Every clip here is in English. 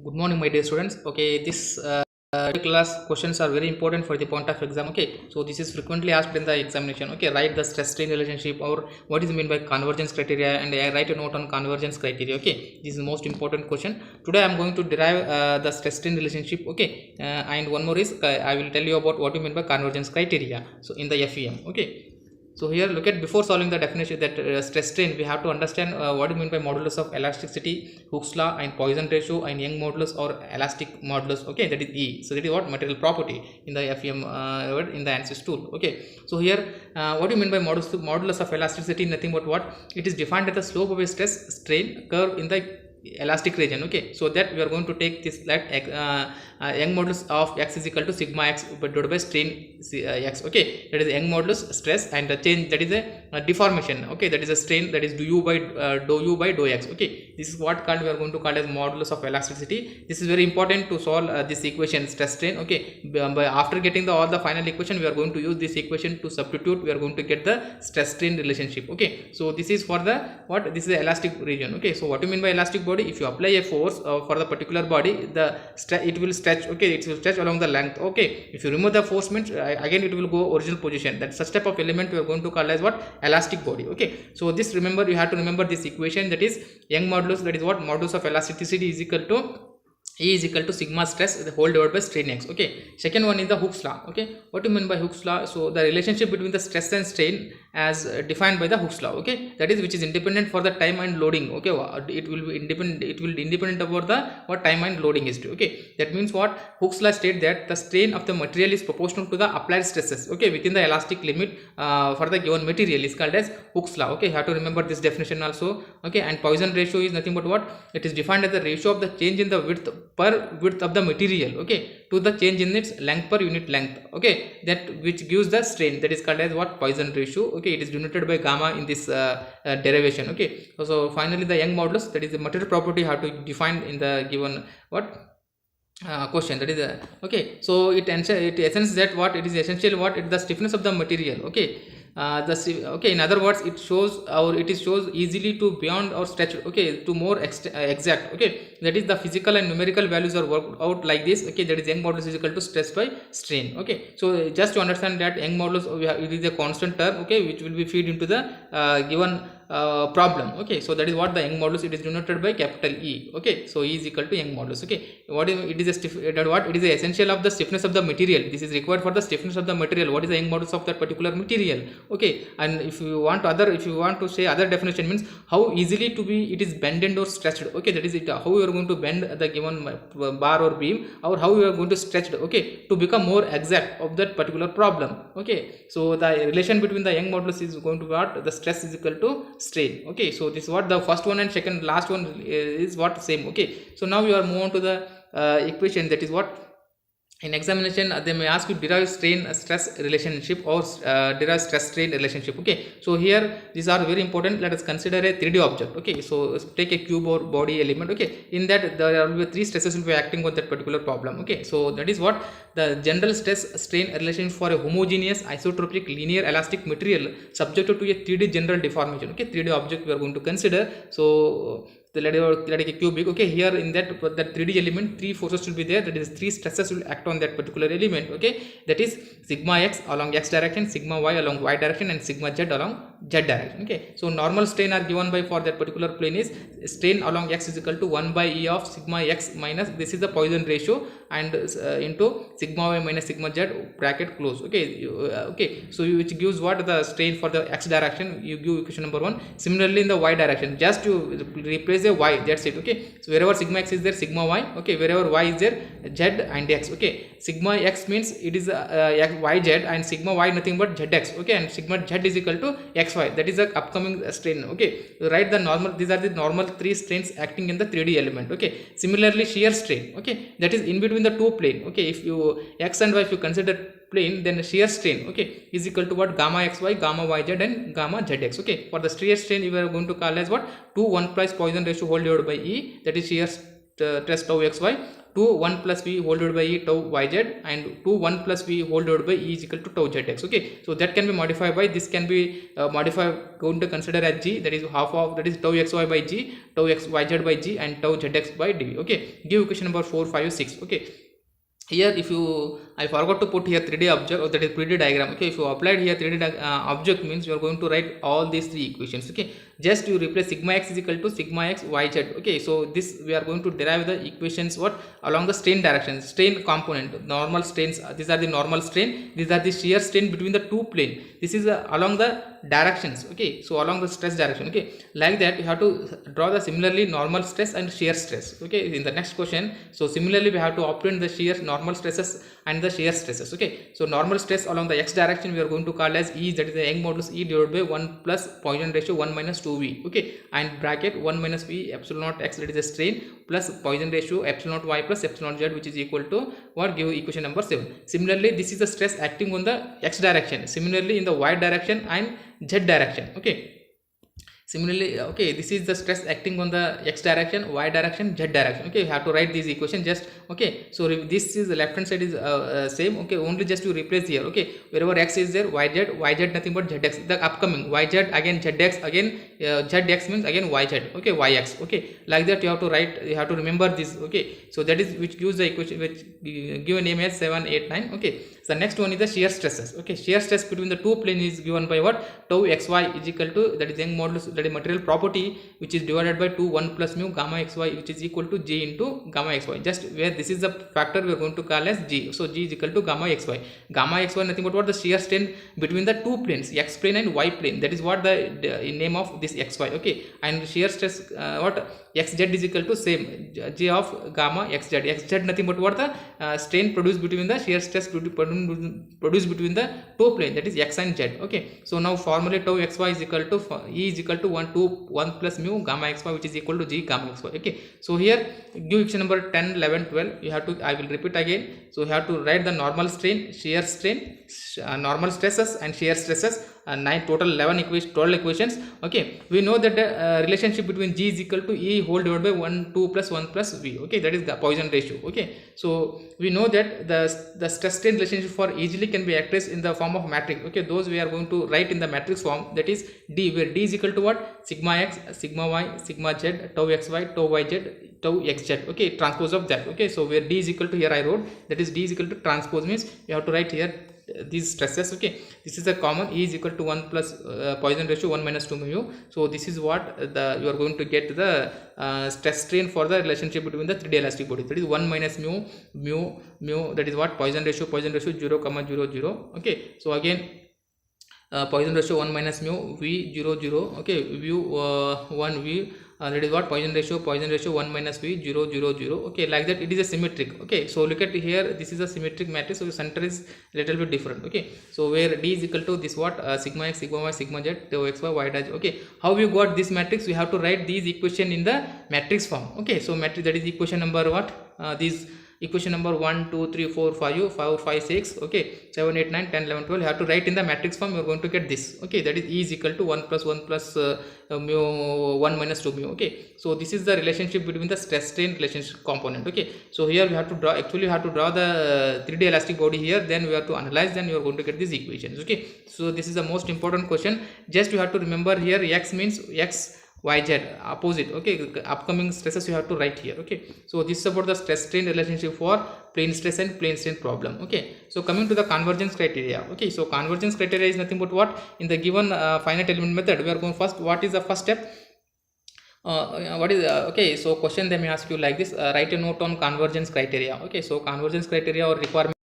Good morning, my dear students. Okay, this class questions are very important for the point of exam. Okay, so this is frequently asked in the examination. Okay, write the stress strain relationship or what is meant by convergence criteria, and I write a note on convergence criteria. Okay, this is the most important question. Today I am going to derive the stress strain relationship. Okay, and one more is I will tell you about what you mean by convergence criteria. So in the FEM. Okay. So here look at, before solving the definition that stress strain, we have to understand what do you mean by modulus of elasticity, Hooke's law, and Poisson ratio, and Young modulus or elastic modulus. Okay, that is E. So that is what material property in the FEM in the ANSYS tool. Okay, so here what do you mean by modulus of elasticity? Nothing but what it is defined as the slope of a stress strain curve in the elastic region. Okay, so that we are going to take this, that Young modulus of x is equal to sigma x divided by strain x. Okay, that is Young modulus stress, and the change, that is a deformation. Okay, that is a strain, that is dou u by dou x. Okay, this is what called, we are going to call as modulus of elasticity. This is very important to solve this equation stress strain. Okay, by after getting all the final equation, we are going to use this equation to substitute. We are going to get the stress strain relationship. Okay, so this is for the what, this is the elastic region. Okay, so what do you mean by elastic body? If you apply a force for the particular body, it will stretch. Okay, it will stretch along the length. Okay, if you remove the force, means again it will go original position. That such type of element we are going to call as what, elastic body. Okay, so this, remember, you have to remember this equation, that is Young modulus, that is what, modulus of elasticity is equal to E is equal to sigma stress the whole divided by strain x. Okay, second one is the Hooke's law. Okay, what do you mean by Hooke's law? So the relationship between the stress and strain as defined by the Hooke's law. Okay, that is which is independent for the time and loading. Okay, it will be independent, it will be independent about the what time and loading is to. Okay, that means what, Hooke's law state that the strain of the material is proportional to the applied stresses. Okay, within the elastic limit for the given material is called as Hooke's law. Okay, you have to remember this definition also. Okay, and Poisson ratio is nothing but what, it is defined as the ratio of the change in the width of the material, okay, to the change in its length per unit length. Okay, that which gives the strain, that is called as what, Poisson ratio. Okay, it is denoted by gamma in this derivation. Okay, so finally the Young modulus, that is the material property, how to define in the given what question, that is okay, so it essence that what, it is essential what, it the stiffness of the material. Okay, okay, in other words, it shows, or it is shows easily to beyond or stretch. Okay, to more exact. Okay, that is the physical and numerical values are worked out like this. Okay, that is Young modulus is equal to stress by strain. Okay, so just to understand that Young modulus, it is a constant term. Okay, which will be feed into the given problem. Okay, so that is what the Young modulus, it is denoted by capital E. Okay, so E is equal to Young modulus. Okay, what is it, is a what, it is the essential of the stiffness of the material. This is required for the stiffness of the material. What is the Young modulus of that particular material? Okay, and if you want to say other definition, means how easily to be it is bended or stretched. Okay, that is it, how you are going to bend the given bar or beam, or how you are going to stretch it. Okay, to become more exact of that particular problem. Okay, so the relation between the Young modulus is going to be what, the stress is equal to strain. Okay, so this is what the first one and second last one is what, same. Okay, so now you are move on to the equation, that is what, in examination they may ask you derive strain stress relationship or derive stress strain relationship. Okay, so here these are very important. Let us consider a 3D object. Okay, so take a cube or body element. Okay, in that there will be three stresses will be acting on that particular problem. Okay, so that is what the general stress strain relationship for a homogeneous isotropic linear elastic material subjected to a 3D general deformation. Okay, 3D object we are going to consider. So let it a cubic. Okay, here in that 3D element, three forces will be there, that is three stresses will act on that particular element. Okay, that is sigma x along x direction, sigma y along y direction, and sigma z along z direction. Okay, so normal strain are given by, for that particular plane is strain along x is equal to 1 by E of sigma x minus, this is the Poisson ratio, and into sigma y minus sigma z bracket close. Okay, okay, so which gives what, the strain for the x direction, you give equation number 1. Similarly in the y direction, just to replace a y, that's it. Okay, so wherever sigma x is there, sigma y. Okay, wherever y is there, z and x. Okay, sigma x means it is y z, and sigma y nothing but z x. Okay, and sigma z is equal to x y, that is the upcoming strain. Okay, so write the normal, these are the normal three strains acting in the 3D element. Okay, similarly shear strain. Okay, that is in between the two plane. Okay, if you x and y, if you consider plane, then shear strain, okay, is equal to what, gamma xy, gamma yz, and gamma zx. Okay, for the shear strain we are going to call as what, 2 1 plus Poisson ratio whole divided by E, that is shear stress tau xy 2 1 plus v whole divided by e tau yz and 2 1 plus v whole divided by e is equal to tau zx. Okay, so that can be modified by, this can be modified, going to consider as g, that is half of, that is tau xy by g, tau xyz by g and tau zx by dv. Okay, give equation number 4 5 6. Okay, here if you, I forgot to put here 3D object, or that is 3D diagram. Okay, if you applied here 3D object, means you are going to write all these three equations. Okay, just you replace sigma x is equal to sigma x yz. Okay, so this we are going to derive the equations what along the strain direction, strain component, normal strains, these are the normal strain, these are the shear strain between the two plane, this is along the directions. Okay, so along the stress direction. Okay, like that you have to draw the similarly normal stress and shear stress. Okay, in the next question, so similarly we have to obtain the shear normal stresses and the shear stresses. Okay, so normal stress along the x direction we are going to call as E, that is the Young modulus E divided by 1 plus Poisson ratio 1 minus 2v. Okay, and bracket 1 minus v epsilon naught x, that is the strain, plus Poisson ratio epsilon naught y plus epsilon naught z, which is equal to what, give equation number 7. Similarly, this is the stress acting on the x direction, similarly in the y direction and z direction. Okay, similarly, okay, this is the stress acting on the x direction, y direction, z direction. Okay, you have to write these equation just. Okay, so this is the left hand side is same. Okay, only just you replace here. Okay, wherever x is there, yz nothing but zx, the upcoming yz again zx, again zx means again yz. Okay, yx. Okay, like that you have to write, you have to remember this. Okay, so that is which gives the equation, which give a name as 7 8 9. Okay, so next one is the shear stresses. Okay, shear stress between the two planes is given by what, tau xy is equal to, that is Young modulus, that is material property, which is divided by 2 1 plus mu gamma xy, which is equal to g into gamma xy, just where this is the factor we are going to call as g. So g is equal to gamma xy. Gamma xy nothing but what, the shear strain between the two planes, x plane and y plane, that is what the name of this xy. Okay, and shear stress what, xz is equal to same g of gamma xz. Xz nothing but what, the strain produced between the shear stress produced between the two plane, that is x and z. Okay, so now formally tau xy is equal to E is equal to 1 to 1 plus mu gamma xy, which is equal to g gamma xy. Okay, so here give equation number 10 11 12. You have to, I will repeat again, so you have to write the normal strain, shear strain, normal stresses and shear stresses, 9 total 12 equations. Okay, we know that the relationship between g is equal to E whole divided by 1 2 plus 1 plus v. Okay, that is the Poisson ratio. Okay, so we know that the stress strain relationship for easily can be expressed in the form of matrix. Okay, those we are going to write in the matrix form, that is d, where d is equal to what, sigma x sigma y sigma z tau xy tau yz tau xz. Okay, transpose of that. Okay, so where d is equal to, here I wrote, that is d is equal to transpose, means you have to write here these stresses. Okay, this is a common, E is equal to 1 plus Poisson ratio 1 minus 2 mu. So this is what the you are going to get the stress strain for the relationship between the 3D elastic body, that is 1 minus mu, that is what, Poisson ratio 0 comma 0 0. Okay, so again Poisson ratio 1 minus mu v 0 0. Okay, v 1 v, that is what, Poisson ratio 1 minus v 0 0 0. Okay, like that it is a symmetric. Okay, so look at here, this is a symmetric matrix, so the center is little bit different. Okay, so where d is equal to this what, sigma x sigma y sigma z tau xy y dash. Okay, how we got this matrix, we have to write these equation in the matrix form. Okay, so matrix, that is equation number what, these equation number 1 2 3 4 5 6. Okay, 7 8 9 10 11 12, you have to write in the matrix form, you are going to get this. Okay, that is E is equal to 1 plus mu 1 minus 2 mu. Okay, so this is the relationship between the stress strain relationship component. Okay, so here we have to draw, actually you have to draw the 3D elastic body here, then we have to analyze, then you are going to get these equations. Okay, so this is the most important question, just you have to remember here, x means x yz opposite. Okay, upcoming stresses you have to write here. Okay, so this is about the stress strain relationship for plane stress and plane strain problem. Okay, so coming to the convergence criteria. Okay, so convergence criteria is nothing but what, in the given finite element method, we are going first, what is the first step, what is okay, so question they may ask you like this, write a note on convergence criteria. Okay, so convergence criteria or requirement,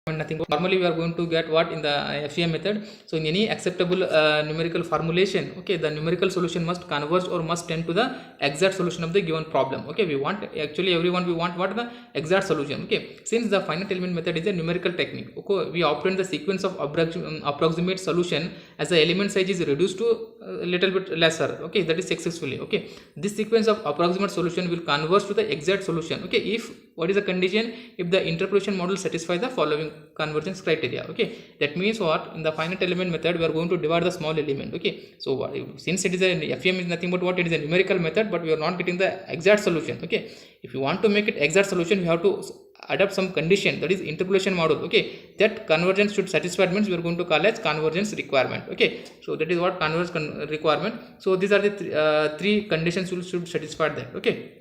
nothing but normally we are going to get what in the FEM method. So in any acceptable numerical formulation, okay, the numerical solution must converge or must tend to the exact solution of the given problem. Okay, we want, actually everyone we want what, the exact solution. Okay, since the finite element method is a numerical technique, okay, we obtain the sequence of approximate solution as the element size is reduced to a little bit lesser. Okay, that is successfully. Okay, this sequence of approximate solution will converge to the exact solution. Okay, if What is the condition? If the interpolation model satisfies the following convergence criteria. Okay, that means what? In the finite element method, we are going to divide the small element. Okay, so what, since it is a FEM is nothing but what, it is a numerical method, but we are not getting the exact solution. Okay, if you want to make it exact solution, you have to adapt some condition, that is interpolation model. Okay, that convergence should satisfy means we are going to call as convergence requirement. Okay, so that is what convergence requirement. So these are the three conditions you should satisfy that. Okay,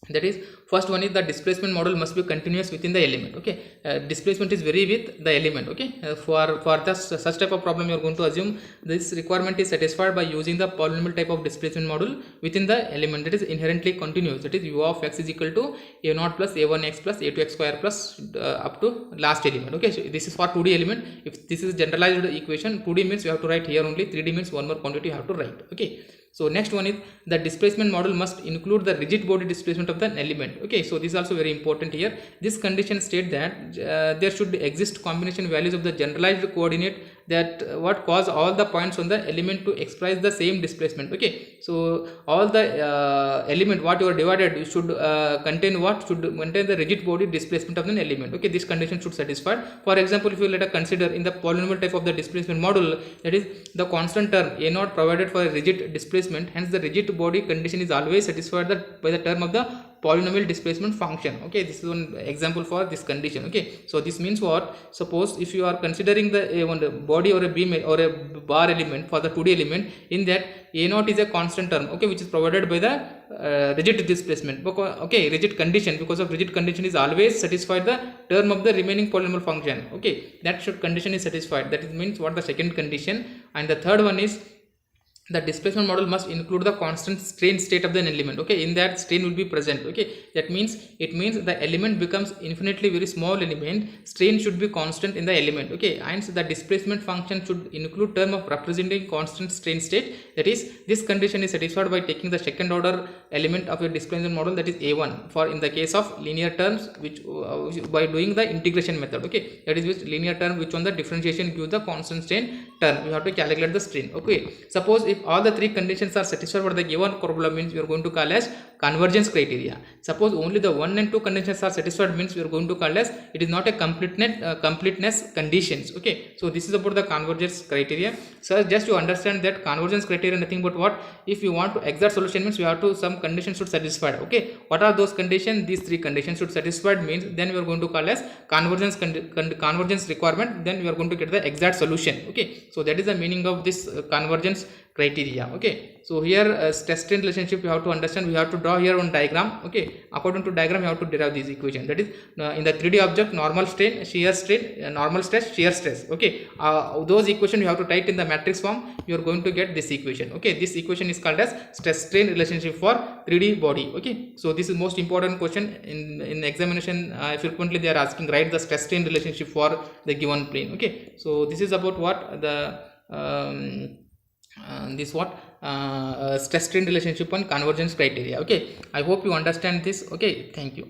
that is, first one is the displacement model must be continuous within the element. Okay, displacement is vary with the element. Okay, for such type of problem, you are going to assume this requirement is satisfied by using the polynomial type of displacement model within the element, that is inherently continuous, that is u of x is equal to a0 plus a1x plus a2x square plus up to last element. Okay, so this is for 2D element. If this is generalized equation, 2D means you have to write here only, 3D means one more quantity you have to write. Okay, so next one is the displacement model must include the rigid body displacement of the element. Okay, so this is also very important here. This condition state that there should exist combination values of the generalized coordinate that what cause all the points on the element to express the same displacement. Okay, so all the element what you are divided should contain what, should contain the rigid body displacement of an element. Okay, this condition should satisfy. For example, if you let us consider in the polynomial type of the displacement model, that is the constant term a0 provided for a rigid displacement, hence the rigid body condition is always satisfied by the term of the polynomial displacement function. Okay, this is one example for this condition. Okay, so this means what, suppose if you are considering the body or a beam or a bar element for the 2D element, in that a0 is a constant term, okay, which is provided by the rigid displacement. Okay, rigid condition, because of rigid condition is always satisfied the term of the remaining polynomial function. Okay, that should condition is satisfied, that means what, the second condition. And the third one is the displacement model must include the constant strain state of the element. Okay, in that strain will be present. Okay, that means it means the element becomes infinitely very small element, strain should be constant in the element. Okay, and so the displacement function should include term of representing constant strain state, that is this condition is satisfied by taking the second order element of a displacement model, that is a1, for in the case of linear terms, which by doing the integration method. Okay, that is which linear term which on the differentiation gives the constant strain term, we have to calculate the strain. Okay, suppose if all the three conditions are satisfied for the given problem, means we are going to call as convergence criteria. Suppose only the 1 and 2 conditions are satisfied, means we are going to call as it is not a completeness conditions. Okay, so this is about the convergence criteria. So just to understand that convergence criteria nothing but what, if you want to exact solution, means you have to some conditions should satisfied. Okay, what are those conditions? These three conditions should satisfied, means then we are going to call as convergence requirement, then we are going to get the exact solution. Okay, so that is the meaning of this convergence criteria. Okay, so here stress strain relationship you have to understand, we have to draw here one diagram. Okay, according to diagram you have to derive this equation, that is in the 3D object, normal strain, shear strain, normal stress, shear stress. Okay, those equation you have to write in the matrix form, you are going to get this equation. Okay, this equation is called as stress strain relationship for 3D body. Okay, so this is most important question in examination. Frequently they are asking, write the stress strain relationship for the given plane. Okay, so this is about what the this what stress strain relationship on convergence criteria. Okay, I hope you understand this. Okay, thank you.